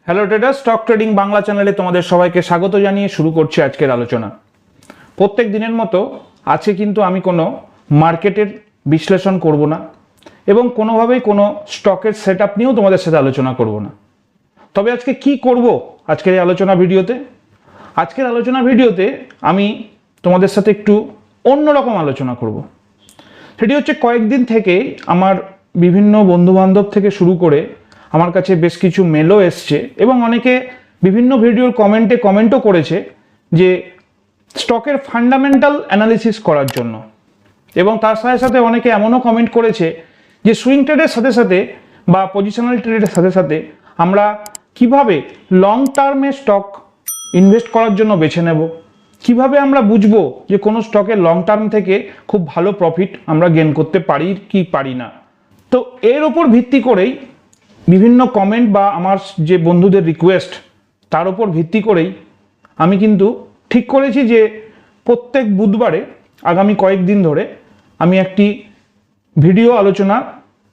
Hello trader, stock trading Bangla চ্যানেলে তোমাদের সবাইকে স্বাগত জানিয়ে শুরু করছি আজকের আলোচনা। প্রত্যেক দিনের মতো আজকে কিন্তু আমি কোনো মার্কেটের বিশ্লেষণ করব না এবং কোনোভাবেই কোনো স্টকের সেট আপ নিয়েও তোমাদের সাথে আলোচনা করব না। তবে আজকে কি করব আজকের এই আলোচনা ভিডিওতে আমি তোমাদের সাথে একটু অন্যরকম আলোচনা করব। সেটি হচ্ছে কয়েকদিন থেকে আমার বিভিন্ন বন্ধুবান্ধব থেকে শুরু করে আমার কাছে বেশ কিছু মেলও এসছে এবং অনেকে বিভিন্ন ভিডিওর কমেন্টও করেছে যে স্টকের ফান্ডামেন্টাল অ্যানালিসিস করার জন্য, এবং তার সাথে সাথে অনেকে এমনও কমেন্ট করেছে যে সুইং ট্রেডের সাথে সাথে বা পজিশনাল ট্রেডের সাথে সাথে আমরা কিভাবে লং টার্মে স্টক ইনভেস্ট করার জন্য বেছে নেব, কিভাবে আমরা বুঝবো যে কোনো স্টকে লং টার্ম থেকে খুব ভালো প্রফিট আমরা গেইন করতে পারি কি পারি না। তো এর ওপর ভিত্তি করেই বিভিন্ন কমেন্ট বা আমার যে বন্ধুদের রিকোয়েস্ট তার উপর ভিত্তি করেই আমি কিন্তু ঠিক করেছি যে প্রত্যেক বুধবারে আগামী কয়েকদিন ধরে আমি একটি ভিডিও আলোচনা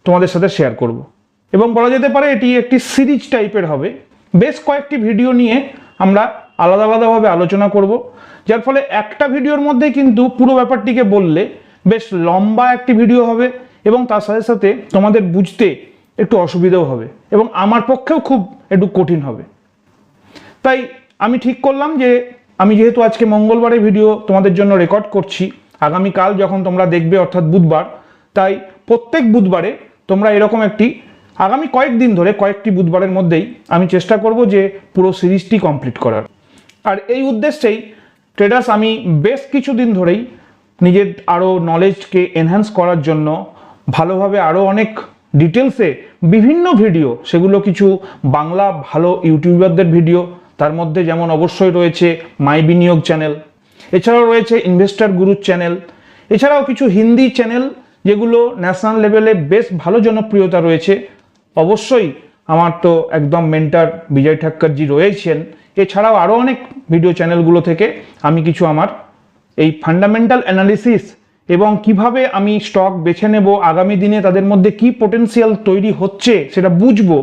তোমাদের সাথে শেয়ার করব এবং বলা যেতে পারে এটি একটি সিরিজ টাইপের হবে। বেশ কয়েকটি ভিডিও নিয়ে আমরা আলাদা আলাদাভাবে আলোচনা করব, যার ফলে একটা ভিডিওর মধ্যে কিন্তু পুরো ব্যাপারটিকে বললে বেশ লম্বা একটি ভিডিও হবে এবং তার সাথে সাথে তোমাদের বুঝতে একটু অসুবিধাও হবে এবং আমার পক্ষেও খুব একটু কঠিন হবে। তাই আমি ঠিক করলাম যে আমি যেহেতু আজকে মঙ্গলবারে ভিডিও তোমাদের জন্য রেকর্ড করছি, আগামীকাল যখন তোমরা দেখবে অর্থাৎ বুধবার, তাই প্রত্যেক বুধবারে তোমরা এরকম একটি আগামী কয়েকদিন ধরে কয়েকটি বুধবারের মধ্যেই আমি চেষ্টা করব যে পুরো সিরিজটি কমপ্লিট করার। আর এই উদ্দেশ্যেই ট্রেডার্স আমি বেশ কিছুদিন ধরেই নিজের আরও নলেজকে এনহ্যান্স করার জন্য ভালোভাবে আরও অনেক ডিটেলসে বিভিন্ন ভিডিও, সেগুলো কিছু বাংলা ভালো ইউটিউবারদের ভিডিও, তার মধ্যে যেমন অবশ্যই রয়েছে মাই বিনিয়োগ চ্যানেল, এছাড়াও রয়েছে ইনভেস্টর গুরু চ্যানেল, এছাড়াও কিছু হিন্দি চ্যানেল যেগুলো ন্যাশনাল লেভেলে বেশ ভালো জনপ্রিয়তা রয়েছে। অবশ্যই আমার তো একদম মেন্টর বিজয় ঠাক্করজি রয়েছেন, এছাড়াও আরও অনেক ভিডিও চ্যানেলগুলো থেকে আমি কিছু আমার এই ফান্ডামেন্টাল অ্যানালিসিস এবং কিভাবে আমি স্টক বেছে নেব, আগামী দিনে তাদের মধ্যে কি পোটেনশিয়াল তৈরি হচ্ছে সেটা বুঝবো,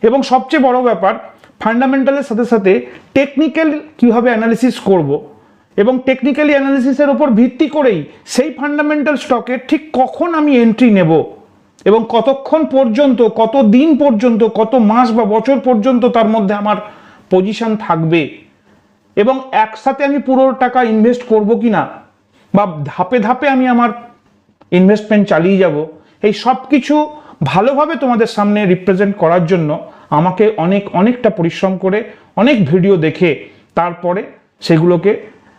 এবং সবচেয়ে বড় ব্যাপার ফান্ডামেন্টালের সাথে সাথে টেকনিক্যাল কিভাবে অ্যানালিসিস করব এবং টেকনিক্যালি অ্যানালিসিসের উপর ভিত্তি করেই সেই ফান্ডামেন্টাল স্টকে ঠিক কখন আমি এন্ট্রি নেব এবং কতক্ষণ পর্যন্ত, কত দিন পর্যন্ত, কত মাস বা বছর পর্যন্ত তার মধ্যে আমার পজিশন থাকবে এবং একসাথে আমি পুরো টাকা ইনভেস্ট করব কি না বা ধাপে ধাপে আমি আমার ইনভেস্টমেন্ট চালিয়ে যাব, এই সব কিছু ভালোভাবে তোমাদের সামনে রিপ্রেজেন্ট করার জন্য আমাকে অনেকটা পরিশ্রম করে অনেক ভিডিও দেখে তারপরে সেগুলোকে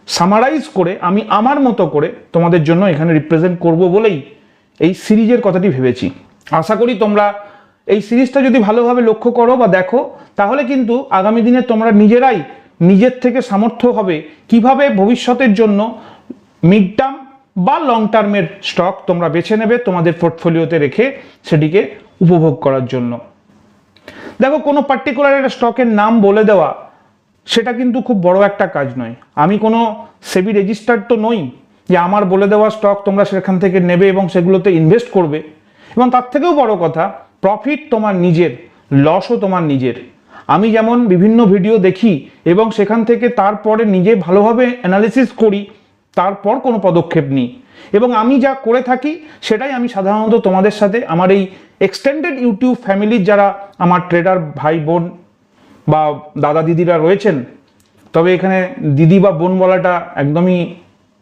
সামারাইজ করে আমি আমার মতো করে তোমাদের জন্য এখানে রিপ্রেজেন্ট করব বলেই এই সিরিজের কথাটি ভেবেছি। আশা করি তোমরা এই সিরিজটা যদি ভালোভাবে লক্ষ্য করো বা দেখো, তাহলে কিন্তু আগামী দিনে তোমরা নিজেরাই নিজের থেকে সামর্থ্য হবে কিভাবে ভবিষ্যতের জন্য মিড টার্ম বা লং টার্মের স্টক তোমরা বেছে নেবে তোমাদের পোর্টফোলিওতে রেখে সেটিকে উপভোগ করার জন্য। দেখো, কোনো পার্টিকুলার একটা স্টকের নাম বলে দেওয়া সেটা কিন্তু খুব বড় একটা কাজ নয়। আমি কোনো সেবি রেজিস্টার্ড তো নই যে আমার বলে দেওয়া স্টক তোমরা সেখান থেকে নেবে এবং সেগুলোতে ইনভেস্ট করবে, এবং তার থেকেও বড় কথা প্রফিট তোমার নিজের, লসও তোমার নিজের। আমি যেমন বিভিন্ন ভিডিও দেখি এবং সেখান থেকে তারপরে নিজে ভালোভাবে অ্যানালিসিস করি, তারপর কোনো পদক্ষেপ নিই, এবং আমি যা করে থাকি সেটাই আমি সাধারণত তোমাদের সাথে আমার এই এক্সটেন্ডেড ইউটিউব ফ্যামিলির যারা আমার ট্রেডার ভাই বোন বা দাদা দিদিরা রয়েছেন, তবে এখানে দিদি বা বোন বলাটা একদমই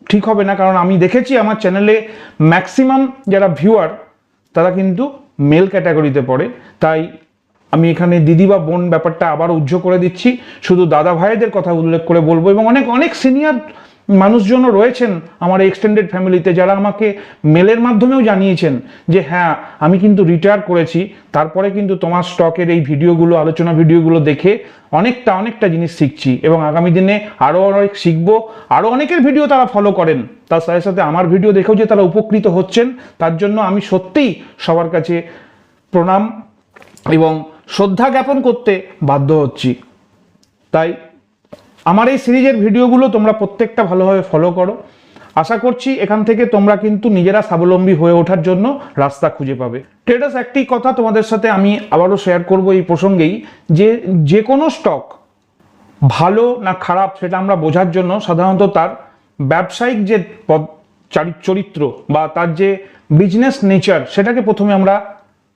ঠিক হবে না, কারণ আমি দেখেছি আমার চ্যানেলে ম্যাক্সিমাম যারা ভিউয়ার তারা কিন্তু মেল ক্যাটাগরিতে পড়ে, তাই আমি এখানে দিদি বা বোন ব্যাপারটা আবার উজ্জ্ব করে দিচ্ছি, শুধু দাদা ভাইদের কথা উল্লেখ করে বলবো। এবং অনেক সিনিয়র মানুষজনও রয়েছেন আমার এই এক্সটেন্ডেড ফ্যামিলিতে যারা আমাকে মেলের মাধ্যমেও জানিয়েছেন যে হ্যাঁ, আমি কিন্তু রিটায়ার করেছি, তারপরে কিন্তু তোমার স্টকের এই ভিডিওগুলো, আলোচনা ভিডিওগুলো দেখে অনেকটা জিনিস শিখছি এবং আগামী দিনে আরও অনেক শিখবো। আরও অনেকের ভিডিও তারা ফলো করেন, তার সাথে সাথে আমার ভিডিও দেখেও যে তারা উপকৃত হচ্ছেন, তার জন্য আমি সত্যিই সবার কাছে প্রণাম এবং শ্রদ্ধা জ্ঞাপন করতে বাধ্য হচ্ছি। তাই আমার এই সিরিজের ভিডিওগুলো তোমরা প্রত্যেকটা ভালোভাবে ফলো করো। আশা করছি এখান থেকে তোমরা কিন্তু নিজেরা স্বাবলম্বী হয়ে ওঠার জন্য রাস্তা খুঁজে পাবে। ট্রেডার্স, একটি কথা তোমাদের সাথে আমি আবারও শেয়ার করব এই প্রসঙ্গেই, যে কোনো স্টক ভালো না খারাপ সেটা আমরা বোঝার জন্য সাধারণত তার ব্যবসায়িক যে চরিত্র বা তার যে বিজনেস নেচার সেটাকে প্রথমে আমরা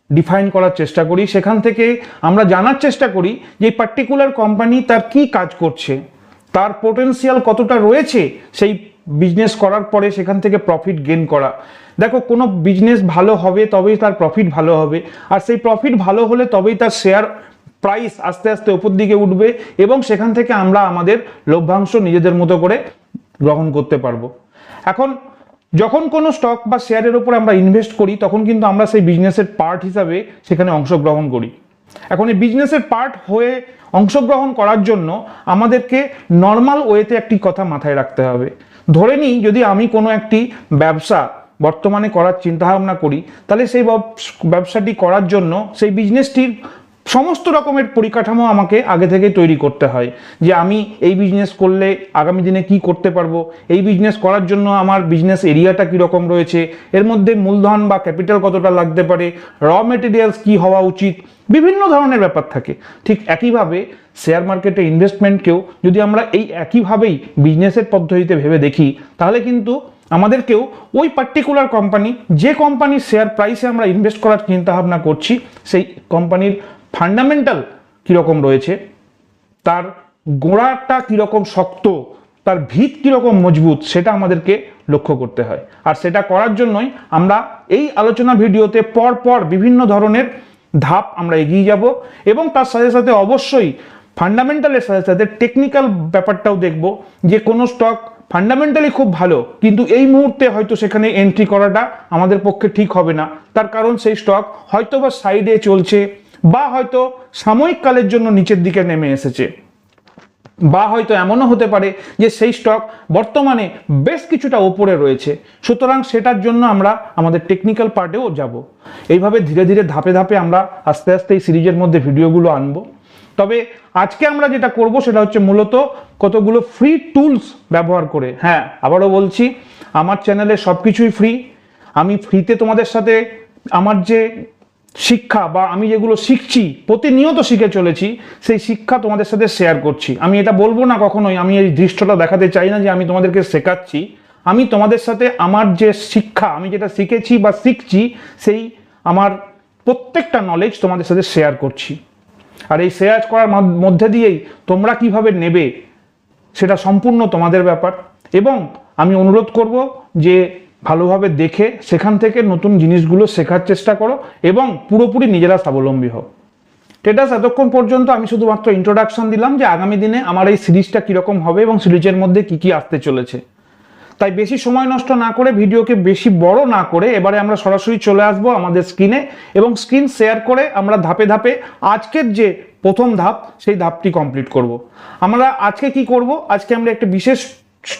ডিফাইন করার চেষ্টা করি। সেখান থেকে আমরা জানার চেষ্টা করি যে পার্টিকুলার কোম্পানি তার কি কাজ করছে, তার পোটেনশিয়াল কতটা রয়েছে সেই বিজনেস করার পরে সেখান থেকে প্রফিট গেইন করা। দেখো, কোনো বিজনেস ভালো হবে তবেই তার প্রফিট ভালো হবে, আর সেই প্রফিট ভালো হলে তবেই তার শেয়ার প্রাইস আস্তে আস্তে উপর দিকে উঠবে এবং সেখান থেকে আমরা আমাদের লভ্যাংশ নিজেদের মতো করে গ্রহণ করতে পারবো। এখন যখন কোনো স্টক বা শেয়ারের উপর আমরা ইনভেস্ট করি তখন কিন্তু আমরা সেই বিজনেসের পার্ট হিসাবে সেখানে অংশগ্রহণ করি। এখন এই বিজনেসের পার্ট হয়ে অংশগ্রহণ করার জন্য আমাদেরকে নর্মাল ওয়েতে একটি কথা মাথায় রাখতে হবে। ধরে নিই যদি আমি কোনো একটি ব্যবসা বর্তমানে করার চিন্তাভাবনা করি, তাহলে সেই ব্যবসাটি করার জন্য সেই বিজনেসটির সমস্ত রকমের পরিকাঠামো আমাকে আগে থেকে তৈরি করতে হয়, যে আমি এই বিজনেস করলে আগামী দিনে কি করতে পারবো, এই বিজনেস করার জন্য আমার বিজনেস এরিয়াটা কীরকম রয়েছে, এর মধ্যে মূলধন বা ক্যাপিটাল কতটা লাগতে পারে, র মেটেরিয়ালস কি হওয়া উচিত, বিভিন্ন ধরনের ব্যাপার থাকে। ঠিক একইভাবে শেয়ার মার্কেটে ইনভেস্টমেন্টকেও যদি আমরা এই একইভাবেই বিজনেসের পদ্ধতিতে ভেবে দেখি, তাহলে কিন্তু আমাদেরকেও ওই পার্টিকুলার কোম্পানি, যে কোম্পানির শেয়ার প্রাইসে আমরা ইনভেস্ট করার চিন্তাভাবনা করছি, সেই কোম্পানির ফান্ডামেন্টাল কীরকম রয়েছে, তার গোড়াটা কীরকম শক্ত, তার ভিত কীরকম মজবুত, সেটা আমাদেরকে লক্ষ্য করতে হয়। আর সেটা করার জন্যই আমরা এই আলোচনা ভিডিওতে পরপর বিভিন্ন ধরনের ধাপ আমরা এগিয়ে যাব এবং তার সাথে সাথে অবশ্যই ফান্ডামেন্টালের সাথে সাথে টেকনিক্যাল ব্যাপারটাও দেখব, যে কোনো স্টক ফান্ডামেন্টালি খুব ভালো কিন্তু এই মুহূর্তে হয়তো সেখানে এন্ট্রি করাটা আমাদের পক্ষে ঠিক হবে না, তার কারণ সেই স্টক হয়তো বা সাইডে চলছে, বা হয়তো সাময়িক কালের জন্য নিচের দিকে নেমে এসেছে, বা হয়তো এমনও হতে পারে যে সেই স্টক বর্তমানে বেশ কিছুটা ওপরে রয়েছে। সুতরাং সেটার জন্য আমরা আমাদের টেকনিক্যাল পার্টেও যাব। এইভাবে ধীরে ধীরে ধাপে ধাপে আমরা আস্তে আস্তে এই সিরিজের মধ্যে ভিডিওগুলো আনবো। তবে আজকে আমরা যেটা করব সেটা হচ্ছে মূলত কতগুলো ফ্রি টুলস ব্যবহার করে। হ্যাঁ, আবারও বলছি, আমার চ্যানেলে সব কিছুই ফ্রি। আমি ফ্রিতে তোমাদের সাথে আমার যে শিক্ষা বা আমি যেগুলো শিখছি, প্রতিনিয়ত শিখে চলেছি, সেই শিক্ষা তোমাদের সাথে শেয়ার করছি। আমি এটা বলবো না কখনোই, আমি এই দৃশ্যটা দেখাতে চাই না যে আমি তোমাদেরকে শেখাচ্ছি। আমি তোমাদের সাথে আমার যে শিক্ষা, আমি যেটা শিখেছি বা শিখছি, সেই আমার প্রত্যেকটা নলেজ তোমাদের সাথে শেয়ার করছি। আর এই শেয়ার করার মধ্যে দিয়েই তোমরা কিভাবে নেবে সেটা সম্পূর্ণ তোমাদের ব্যাপার। এবং আমি অনুরোধ করব যে ভালোভাবে দেখে সেখান থেকে নতুন জিনিসগুলো শেখার চেষ্টা করো এবং পুরোপুরি নিজেরা স্বাবলম্বী হও। ট্রেডার্স, এতক্ষণ পর্যন্ত আমি শুধুমাত্র ইন্ট্রোডাকশন দিলাম যে আগামী দিনে আমার এই সিরিজটা কীরকম হবে এবং সিরিজের মধ্যে কি কি আসতে চলেছে। তাই বেশি সময় নষ্ট না করে, ভিডিওকে বেশি বড় না করে, এবারে আমরা সরাসরি চলে আসবো আমাদের স্ক্রিনে এবং স্ক্রিন শেয়ার করে আমরা ধাপে ধাপে আজকের যে প্রথম ধাপ সেই ধাপটি কমপ্লিট করব। আমরা আজকে কি করব? আজকে আমরা একটা বিশেষ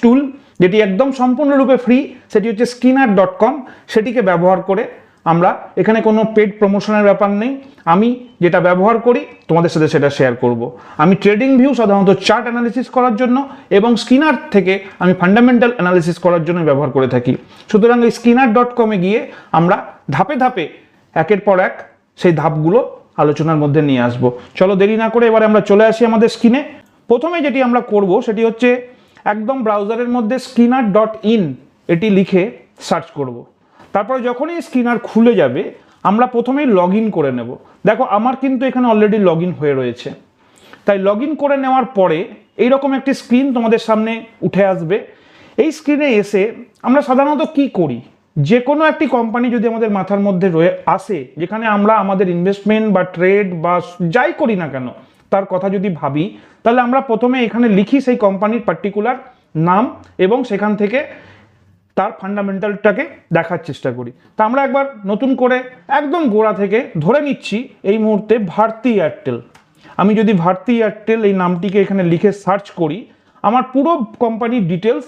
টুল, যেটি একদম সম্পূর্ণরূপে ফ্রি, সেটি হচ্ছে skinner.com। সেটিকে ব্যবহার করে আমরা, এখানে কোনো পেড প্রমোশনের ব্যাপার নেই, আমি যেটা ব্যবহার করি তোমাদের সাথে সেটা শেয়ার করব। আমি ট্রেডিং ভিউ সাধারণত চার্ট অ্যানালিসিস করার জন্য এবং স্কিনার থেকে আমি ফান্ডামেন্টাল অ্যানালিসিস করার জন্য ব্যবহার করে থাকি। সুতরাং এই skinner.com-এ গিয়ে আমরা ধাপে ধাপে একের পর এক সেই ধাপগুলো আলোচনার মধ্যে নিয়ে আসব। চলো দেরি না করে এবারে আমরা চলে আসি আমাদের স্ক্রিনে। প্রথমে যেটি আমরা করব সেটি হচ্ছে একদম ব্রাউজারের মধ্যে skinner.in এটি লিখে সার্চ করব। তারপরে যখনই স্ক্রিনার খুলে যাবে আমরা প্রথমেই লগ ইন করে নেব। দেখো, আমার কিন্তু এখানে অলরেডি লগ ইন হয়ে রয়েছে। তাই লগ ইন করে নেওয়ার পরে এইরকম একটি স্ক্রিন তোমাদের সামনে উঠে আসবে। এই স্ক্রিনে এসে আমরা সাধারণত কি করি, যে কোনো একটি কোম্পানি যদি আমাদের মাথার মধ্যে আসে, যেখানে আমরা আমাদের ইনভেস্টমেন্ট বা ট্রেড বা যাই করি না কেন তার কথা যদি ভাবি, তাহলে আমরা প্রথমে এখানে লিখি সেই কোম্পানির পার্টিকুলার নাম এবং সেখান থেকে তার ফান্ডামেন্টালটাকে দেখার চেষ্টা করি। তা আমরা একবার নতুন করে একদম গোড়া থেকে ধরে নিচ্ছি এই মুহূর্তে ভারতী এয়ারটেল। আমি যদি ভারতী এয়ারটেল এই নামটিকে এখানে লিখে সার্চ করি, আমার পুরো কোম্পানির ডিটেলস,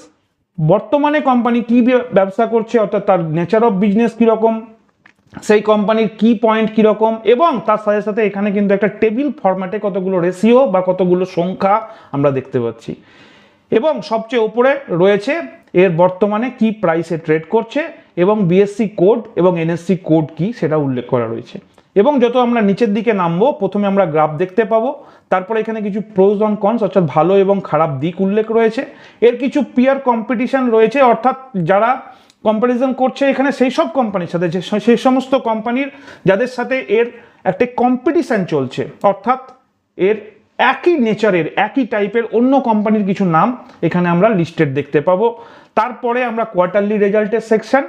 বর্তমানে কোম্পানি কি ব্যবসা করছে, অর্থাৎ তার নেচার অফ বিজনেস কীরকম, সেই কোম্পানির কি পয়েন্ট কীরকম, এবং তার সাথে সাথে এখানে কিন্তু একটা টেবিল ফরম্যাটে কতগুলো রেশিও বা কতগুলো সংখ্যা আমরা দেখতে পাচ্ছি। এবং সবচেয়ে উপরে রয়েছে এর বর্তমানে কি প্রাইসে ট্রেড করছে এবং বিএসসি কোড এবং এনএসসি কোড কি সেটা উল্লেখ করা রয়েছে। এবং যত আমরা নিচের দিকে নামবো প্রথমে আমরা গ্রাফ দেখতে পাবো, তারপরে এখানে কিছু প্রোজ অন কনস অর্থাৎ ভালো এবং খারাপ দিক উল্লেখ রয়েছে। এর কিছু পিয়ার কম্পিটিশন রয়েছে, অর্থাৎ যারা কম্পারিজন করছে এখানে সেই সব কোম্পানির সাথে, সেই সমস্ত কোম্পানির যাদের সাথে এর একটা কম্পিটিশন চলছে, অর্থাৎ এর একই নেচারের একই টাইপের অন্য কোম্পানির কিছু নাম এখানে আমরা লিস্টেড দেখতে পাবো। তারপরে আমরা কোয়ার্টারলি রেজাল্টের সেকশন,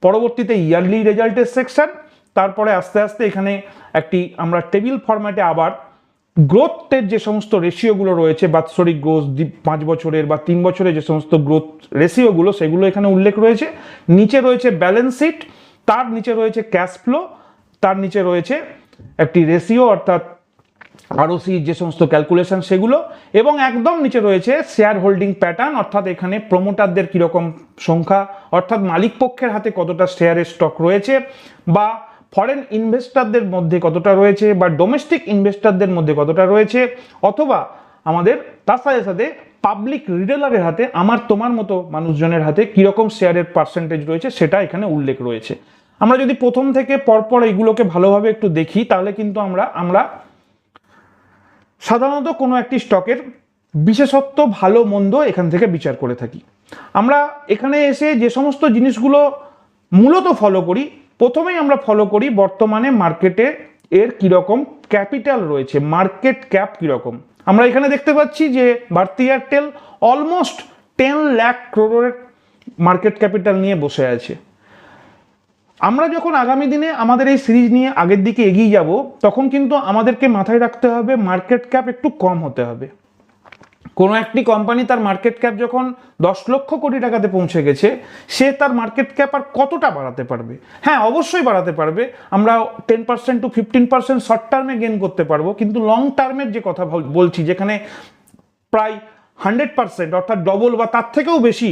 পরবর্তীতে ইয়ারলি রেজাল্টের সেকশন, তারপরে আস্তে আস্তে এখানে একটি আমরা টেবিল ফরম্যাটে আবার গ্রোথের যে সমস্ত রেশিওগুলো রয়েছে, বাৎসরিক গ্রোথ 5 বছরের বা 3 বছরের যে সমস্ত গ্রোথ রেশিওগুলো সেগুলো এখানে উল্লেখ রয়েছে। নিচে রয়েছে ব্যালেন্স শিট, তার নিচে রয়েছে ক্যাশ ফ্লো, তার নিচে রয়েছে একটি রেশিও অর্থাৎ আরওসি যে সমস্ত ক্যালকুলেশন সেগুলো, এবং একদম নিচে রয়েছে শেয়ার হোল্ডিং প্যাটার্ন, অর্থাৎ এখানে প্রমোটারদের কীরকম সংখ্যা, অর্থাৎ মালিক পক্ষের হাতে কতটা শেয়ারের স্টক রয়েছে, বা ফরেন ইনভেস্টরদের মধ্যে কতটা রয়েছে, বা ডোমেস্টিক ইনভেস্টরদের মধ্যে কতটা রয়েছে, অথবা আমাদের তার সাথে সাথে পাবলিক রিটেলারের হাতে, আমার তোমার মতো মানুষজনের হাতে কীরকম শেয়ারের পার্সেন্টেজ রয়েছে সেটা এখানে উল্লেখ রয়েছে। আমরা যদি প্রথম থেকে পরপর এইগুলোকে ভালোভাবে একটু দেখি তাহলে কিন্তু আমরা সাধারণত কোনো একটি স্টকের বিশেষত্ব ভালো মন্দ এখান থেকে বিচার করে থাকি। আমরা এখানে এসে যে সমস্ত জিনিসগুলো মূলত ফলো করি, প্রথমেই আমরা ফলো করি বর্তমানে মার্কেটে এর কীরকম ক্যাপিটাল রয়েছে, মার্কেট ক্যাপ কীরকম। আমরা এখানে দেখতে পাচ্ছি যে ভারতী এয়ারটেল অলমোস্ট 10 লাখ করোড়ের মার্কেট ক্যাপিটাল নিয়ে বসে আছে। আমরা যখন আগামী দিনে আমাদের এই সিরিজ নিয়ে আগের দিকে এগিয়ে যাব তখন কিন্তু আমাদেরকে মাথায় রাখতে হবে মার্কেট ক্যাপ একটু কম হতে হবে। কোনো একটি কোম্পানি তার মার্কেট ক্যাপ যখন 10 লক্ষ কোটি টাকাতে পৌঁছে গেছে, সে তার মার্কেট ক্যাপ আর কতটা বাড়াতে পারবে? হ্যাঁ, অবশ্যই বাড়াতে পারবে। আমরা 10% to 15% শর্ট টার্মে গেইন করতে পারবো, কিন্তু লং টার্মের যে কথা বলছি, যেখানে প্রায় 100% অর্থাৎ ডবল বা তার থেকেও বেশি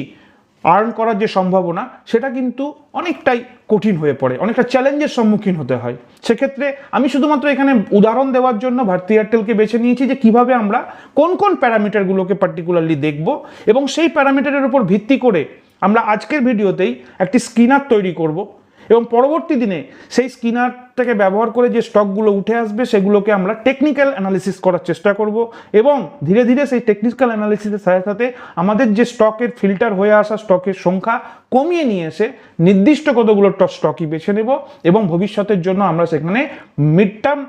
আর্ন করার যে সম্ভাবনা, সেটা কিন্তু অনেকটাই কঠিন হয়ে পড়ে, অনেকটা চ্যালেঞ্জের সম্মুখীন হতে হয়। সেক্ষেত্রে আমি শুধুমাত্র এখানে উদাহরণ দেওয়ার জন্য ভারতী এয়ারটেলকে বেছে নিয়েছি যে কিভাবে আমরা কোন কোন প্যারামিটারগুলোকে পার্টিকুলারলি দেখব, এবং সেই প্যারামিটারের উপর ভিত্তি করে আমরা আজকের ভিডিওতেই একটি স্ক্রিনার তৈরি করব, এবং পরবর্তী দিনে সেই স্ক্রিনারটাকে ব্যবহার করে যে স্টকগুলো উঠে আসবে সেগুলোকে আমরা টেকনিক্যাল অ্যানালিসিস করার চেষ্টা করব, এবং ধীরে ধীরে সেই টেকনিক্যাল অ্যানালিসিসের সাথে সাথে আমাদের যে স্টকের ফিল্টার হয়ে আসা স্টকের সংখ্যা কমিয়ে নিয়ে এসে নির্দিষ্ট কতগুলো স্টকই বেছে নেব, এবং ভবিষ্যতের জন্য আমরা সেখানে মিড টার্ম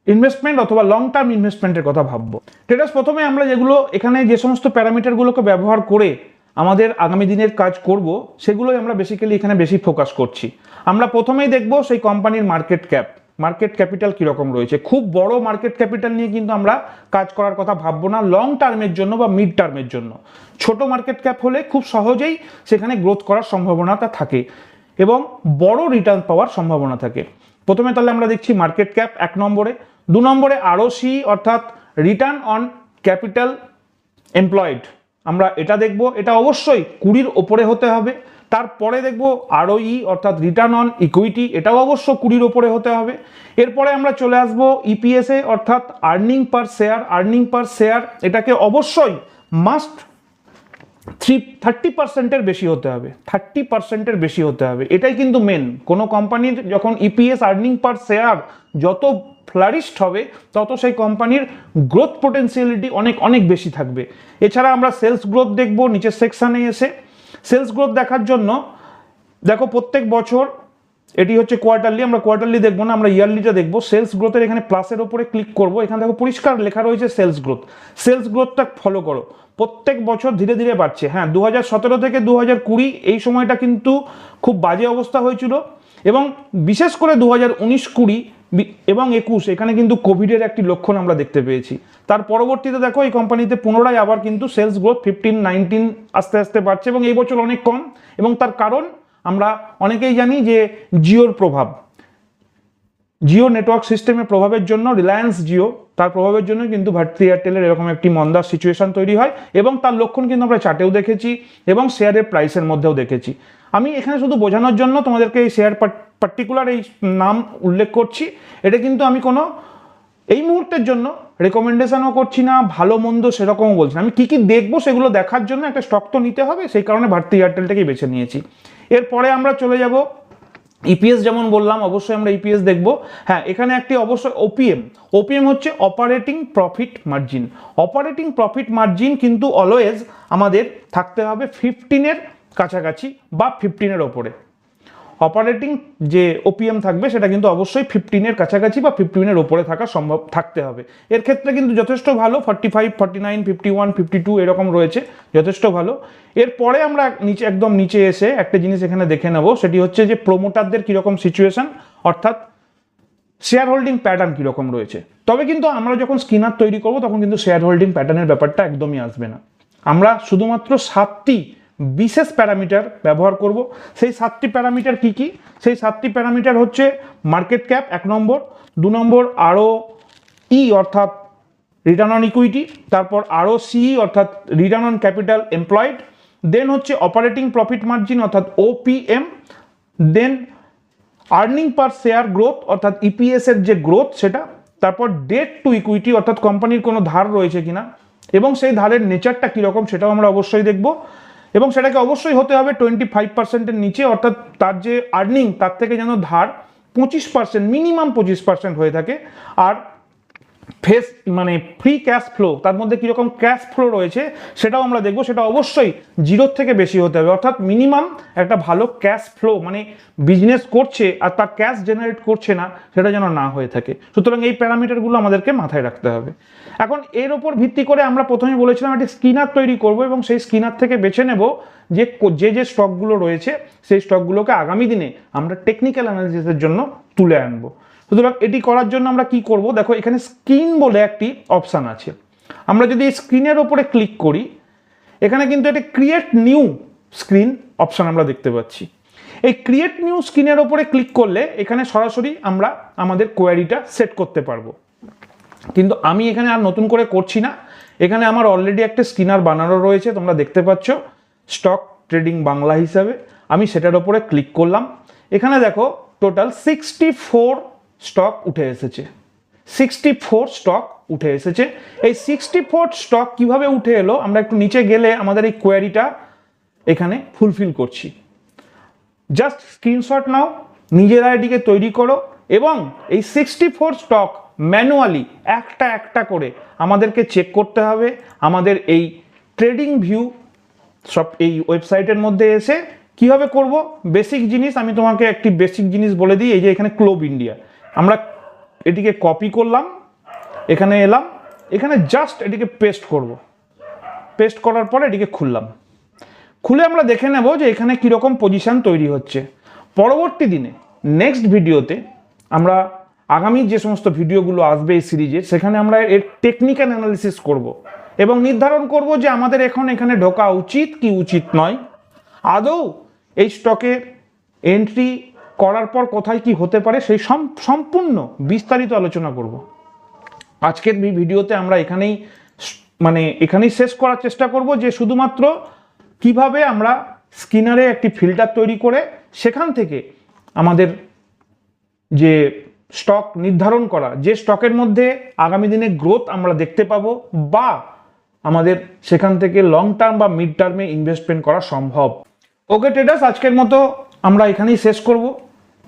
ইনভেস্টমেন্ট অথবা লং টার্ম ইনভেস্টমেন্টের কথা ভাববো। ট্রেডার্স, প্রথমে আমরা যেগুলো এখানে যে সমস্ত প্যারামিটারগুলোকে ব্যবহার করে আমাদের আগামী দিনের কাজ করব সেগুলোই আমরা বেসিক্যালি এখানে বেশি ফোকাস করছি। আমরা প্রথমেই দেখব সেই কোম্পানির মার্কেট ক্যাপ, মার্কেট ক্যাপিটাল কীরকম রয়েছে। খুব বড় মার্কেট ক্যাপিটাল নিয়ে কিন্তু আমরা কাজ করার কথা ভাববো না লং টার্মের জন্য বা মিড টার্মের জন্য। ছোট মার্কেট ক্যাপ হলে খুব সহজেই সেখানে গ্রোথ করার সম্ভাবনাটা থাকে এবং বড় রিটার্ন পাওয়ার সম্ভাবনা থাকে। প্রথমে তাহলে আমরা দেখছি মার্কেট ক্যাপ 1 নম্বরে। 2 নম্বরে আরওসি অর্থাৎ রিটার্ন অন ক্যাপিটাল এমপ্লয়েড, আমরা এটা দেখব। এটা অবশ্যই 20-র ওপরে হতে হবে। তারপরে দেখব আরওই অর্থাৎ রিটার্ন অন ইকুইটি, এটাও অবশ্য 20-র ওপরে হতে হবে। এরপরে আমরা চলে আসব ইপিএসএ অর্থাৎ আর্নিং পার শেয়ার। আর্নিং পার শেয়ার এটাকে অবশ্যই মাস্ট 30%-এর বেশি হতে হবে, 30%-এর বেশি হতে হবে। এটাই কিন্তু মেন। কোনো কোম্পানির যখন ইপিএস আর্নিং পার শেয়ার যত ফ্লারিশড হবে তত সেই কোম্পানির গ্রোথ পোটেন্সিয়ালিটি অনেক অনেক বেশি থাকবে। এছাড়া আমরা সেলস গ্রোথ দেখব নিচের সেকশানে এসে। সেলস গ্রোথ দেখার জন্য দেখো প্রত্যেক বছর এটি হচ্ছে কোয়ার্টারলি, আমরা কোয়ার্টারলি দেখবো না, আমরা ইয়ারলিটা দেখবো। সেলস গ্রোথের এখানে প্লাসের ওপরে ক্লিক করব, এখানে দেখো পরিষ্কার লেখা রয়েছে সেলস গ্রোথ। সেলস গ্রোথটা ফলো করো, প্রত্যেক বছর ধীরে ধীরে বাড়ছে। হ্যাঁ, 2017 থেকে 2020 এই সময়টা কিন্তু খুব বাজে অবস্থা হয়েছিল, এবং বিশেষ করে 2019-20 এবং 21 এখানে কিন্তু কোভিডের একটি লক্ষণ আমরা দেখতে পেয়েছি। তার পরবর্তীতে দেখো এই কোম্পানিতে পুনরায় আবার কিন্তু সেলস গ্রোথ 15-19 আস্তে আস্তে বাড়ছে, এবং এই বছর অনেক কম। এবং তার কারণ আমরা অনেকেই জানি যে জিওর প্রভাব, জিও নেটওয়ার্ক সিস্টেমের প্রভাবের জন্য, রিলায়েন্স জিও তার প্রভাবের জন্য কিন্তু ভারতী এয়ারটেলের এরকম একটি মন্দার সিচুয়েশন তৈরি হয়, এবং তার লক্ষণ কিন্তু আমরা চার্টেও দেখেছি এবং শেয়ারের প্রাইসের মধ্যেও দেখেছি। আমি এখানে শুধু বোঝানোর জন্য তোমাদেরকে এই শেয়ার পার্টিকুলার এই নাম উল্লেখ করছি। এটা কিন্তু আমি কোনো এই মুহূর্তের জন্য রেকমেন্ডেশনও করছি না, ভালো মন্দ সেরকমও বলছি না। আমি কী কী দেখবো সেগুলো দেখার জন্য একটা স্টক তো নিতে হবে, সেই কারণে ভারতী এয়ারটেলটাকেই বেছে নিয়েছি। এরপরে আমরা চলে যাব ইপিএস, যেমন বললাম অবশ্যই আমরা ইপিএস দেখব। হ্যাঁ, এখানে একটি অবশ্যই ওপিএম হচ্ছে operating profit margin. Operating profit margin কিন্তু অলওয়েজ আমাদের থাকতে হবে 15-এর কাছাকাছি বা 15-এর ওপরে। অপারেটিং যে ওপিএম থাকবে সেটা কিন্তু অবশ্যই 15-এর কাছাকাছি বা 15-এর ওপরে থাকতে হবে। এর ক্ষেত্রে কিন্তু যথেষ্ট ভালো, 45, 49, 51, 52 এরকম রয়েছে, যথেষ্ট ভালো। এরপরে আমরা একদম নিচে এসে একটা জিনিস এখানে দেখে নেব, সেটি হচ্ছে যে প্রোমোটারদের কীরকম সিচুয়েশন, অর্থাৎ শেয়ার হোল্ডিং প্যাটার্ন কীরকম রয়েছে। তবে কিন্তু আমরা যখন স্কিনার তৈরি করব তখন কিন্তু শেয়ার হোল্ডিং প্যাটার্নের ব্যাপারটা একদমই আসবে না। আমরা শুধুমাত্র 7টি বিশেষ প্যারামিটার ব্যবহার করব। সেই 7টি প্যারামিটার কি কি? সেই 7টি প্যারামিটার হচ্ছে মার্কেট ক্যাপ 1 নম্বর, 2 নম্বর ROE অর্থাৎ রিটার্ন অন ইকুইটি, তারপর ROCE অর্থাৎ রিটার্ন অন ক্যাপিটাল এমপ্লয়েড, দেন হচ্ছে অপারেটিং প্রফিট মার্জিন অর্থাৎ OPM, দেন আর্নিং পার শেয়ার গ্রোথ অর্থাৎ ইপিএস এর যে গ্রোথ সেটা, তারপর ডেট টু ইকুইটি অর্থাৎ কোম্পানির কোনো ধার রয়েছে কিনা এবং সেই ধারের নেচারটা কীরকম সেটাও আমরা অবশ্যই দেখব। এবং সেটাকে অবশ্যই হতে হবে 25%-এর নিচে, অর্থাৎ তার যে আর্নিং তার থেকে যেন ধার 25%, মিনিমাম 25% হয়ে থাকে। আর ফ্রি ক্যাশ ফ্লো, তার মধ্যে কীরকম ক্যাশ ফ্লো রয়েছে সেটাও আমরা দেখব। সেটা অবশ্যই 0-র থেকে বেশি হতে হবে, অর্থাৎ মিনিমাম একটা ভালো ক্যাশ ফ্লো, মানে বিজনেস করছে আর তার ক্যাশ জেনারেট করছে না সেটা যেন না হয়ে থাকে। সুতরাং এই প্যারামিটারগুলো আমাদেরকে মাথায় রাখতে হবে। এখন এর ওপর ভিত্তি করে আমরা প্রথমে বলেছিলাম একটি স্কিনার তৈরি করব এবং সেই স্কিনার থেকে বেছে নেব যে স্টকগুলো রয়েছে সেই স্টকগুলোকে আগামী দিনে আমরা টেকনিক্যাল অ্যানালিসিসের জন্য তুলে আনবো। সুতরাং এটি করার জন্য আমরা কি করব, দেখো এখানে স্ক্রিন বলে একটি অপশান আছে। আমরা যদি এই স্ক্রিনের ওপরে ক্লিক করি, এখানে কিন্তু একটা ক্রিয়েট নিউ স্ক্রিন অপশান আমরা দেখতে পাচ্ছি। এই ক্রিয়েট নিউ স্ক্রিনের ওপরে ক্লিক করলে এখানে সরাসরি আমরা আমাদের কোয়ারিটা সেট করতে পারবো। কিন্তু আমি এখানে আর নতুন করে করছি না, এখানে আমার অলরেডি একটা স্ক্রিনার বানানো রয়েছে, তোমরা দেখতে পাচ্ছ স্টক ট্রেডিং বাংলা হিসাবে। আমি সেটার ওপরে ক্লিক করলাম। এখানে দেখো টোটাল 64 স্টক উঠে এসেছে। 64 স্টক উঠে এসেছে। এই 64 স্টক কিভাবে উঠে এলো, আমরা একটু নিচে গেলে আমাদের এই কোয়ারিটা এখানে ফুলফিল করছি। জাস্ট স্ক্রিনশট নাও, নিজেরা এটিকে তৈরি করো এবং এই 64 স্টক ম্যানুয়ালি একটা একটা করে আমাদেরকে চেক করতে হবে। আমাদের এই ট্রেডিং ভিউ সব এই ওয়েবসাইটের মধ্যে এসে কিভাবে করব, বেসিক জিনিস আমি তোমাকে একটি বেসিক জিনিস বলে দিই। এই যে এখানে ক্লোব ইন্ডিয়া, আমরা এটিকে কপি করলাম, এখানে এলাম, এখানে জাস্ট এটিকে পেস্ট করব। পেস্ট করার পরে এটিকে খুলে আমরা দেখে নেব যে এখানে কীরকম পজিশন তৈরি হচ্ছে। পরবর্তী দিনে নেক্সট ভিডিওতে আমরা আগামী যে সমস্ত ভিডিওগুলো আসবে এই সিরিজে, সেখানে আমরা এর টেকনিক্যাল অ্যানালিসিস করব এবং নির্ধারণ করব যে আমাদের এখন এখানে ঢোকা উচিত কি উচিত নয়, আদৌ এই স্টকের এন্ট্রি করার পর কোথায় কি হতে পারে সেই সম্পূর্ণ বিস্তারিত আলোচনা করব। আজকের ভিডিওতে আমরা এখানেই শেষ করার চেষ্টা করব যে শুধুমাত্র কিভাবে আমরা স্কিনারে একটি ফিল্টার তৈরি করে সেখান থেকে আমাদের যে স্টক নির্ধারণ করা, যে স্টকের মধ্যে আগামী দিনে গ্রোথ আমরা দেখতে পাবো বা আমাদের সেখান থেকে লং টার্ম বা মিড টার্মে ইনভেস্টমেন্ট করা সম্ভব। ওকে ট্রেডার্স, আজকের মতো আমরা এখানেই শেষ করব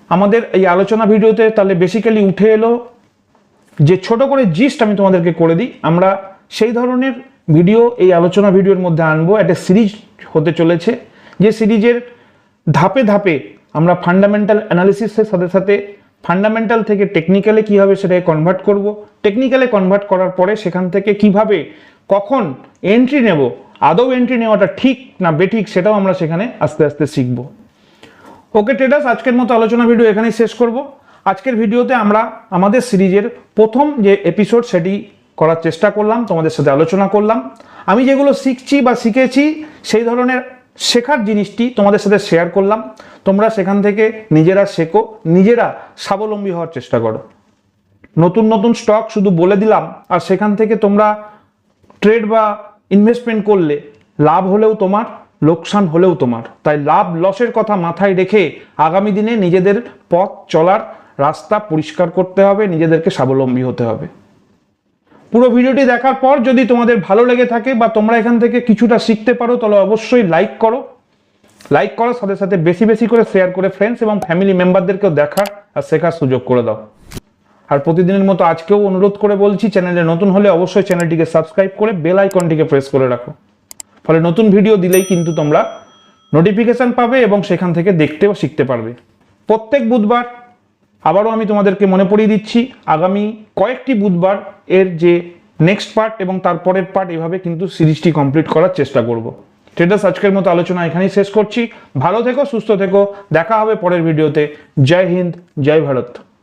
আমাদের এই আলোচনা ভিডিওতে। তাহলে বেসিক্যালি উঠে এলো যে ছোট করে জিস্ট আমি তোমাদেরকে করে দিই, আমরা সেই ধরনের ভিডিও এই আলোচনা ভিডিওর মধ্যে আনবো। একটা সিরিজ হতে চলেছে, যে সিরিজের ধাপে ধাপে আমরা ফান্ডামেন্টাল অ্যানালিসিসের সাথে সাথে ফান্ডামেন্টাল থেকে টেকনিক্যালে কীভাবে সেটাকে কনভার্ট করব, টেকনিক্যালে কনভার্ট করার পরে সেখান থেকে কিভাবে কখন এন্ট্রি নেব, আদৌ এন্ট্রি নেওয়াটা ঠিক না বেঠিক সেটাও আমরা সেখানে আস্তে আস্তে শিখব। ওকে ট্রেডার্স, আজকের মতো আলোচনা ভিডিও এখানেই শেষ করব। আজকের ভিডিওতে আমরা আমাদের সিরিজের প্রথম যে এপিসোড সেটি করার চেষ্টা করলাম, তোমাদের সাথে আলোচনা করলাম। আমি যেগুলো শিখছি বা শিখেছি সেই ধরনের শেখার জিনিসটি তোমাদের সাথে শেয়ার করলাম। তোমরা সেখান থেকে নিজেরা শেখো, নিজেরা স্বাবলম্বী হওয়ার চেষ্টা করো। নতুন নতুন স্টক শুধু বলে দিলাম আর সেখান থেকে তোমরা ট্রেড বা ইনভেস্টমেন্ট করলে লাভ হলেও তোমার, লোকসান হলেও তোমার। তাই লাভ লসের কথা মাথায় রেখে আগামী দিনে নিজেদের পথ চলার রাস্তা পরিষ্কার করতে হবে, নিজেদেরকে স্বাবলম্বী হতে হবে। পুরো ভিডিওটি দেখার পর যদি তোমাদের ভালো লেগে থাকে বা তোমরা এখান থেকে কিছুটা শিখতে পারো তাহলে অবশ্যই লাইক করো। লাইক করার সাথে সাথে বেশি বেশি করে শেয়ার করে ফ্রেন্ডস এবং ফ্যামিলি মেম্বারদেরকেও দেখার আর শেখার সুযোগ করে দাও। আর প্রতিদিনের মতো আজকেও অনুরোধ করে বলছি, চ্যানেলে নতুন হলে অবশ্যই চ্যানেলটিকে সাবস্ক্রাইব করে বেল আইকনটিকে প্রেস করে রাখো, ফলে নতুন ভিডিও দিলেই কিন্তু তোমরা নোটিফিকেশন পাবে এবং সেখান থেকে দেখতে ও শিখতে পারবে। প্রত্যেক বুধবার আবারও আমি তোমাদেরকে মনে পড়িয়ে দিচ্ছি, আগামী কয়েকটি বুধবার এর যে নেক্সট পার্ট এবং তারপরের পার্ট এভাবে কিন্তু সিরিজটি কমপ্লিট করার চেষ্টা করব। ট্রেডার্স আজকের মতো আলোচনা এখানেই শেষ করছি। ভালো থেকো, সুস্থ থেকো, দেখা হবে পরের ভিডিওতে। জয় হিন্দ, জয় ভারত।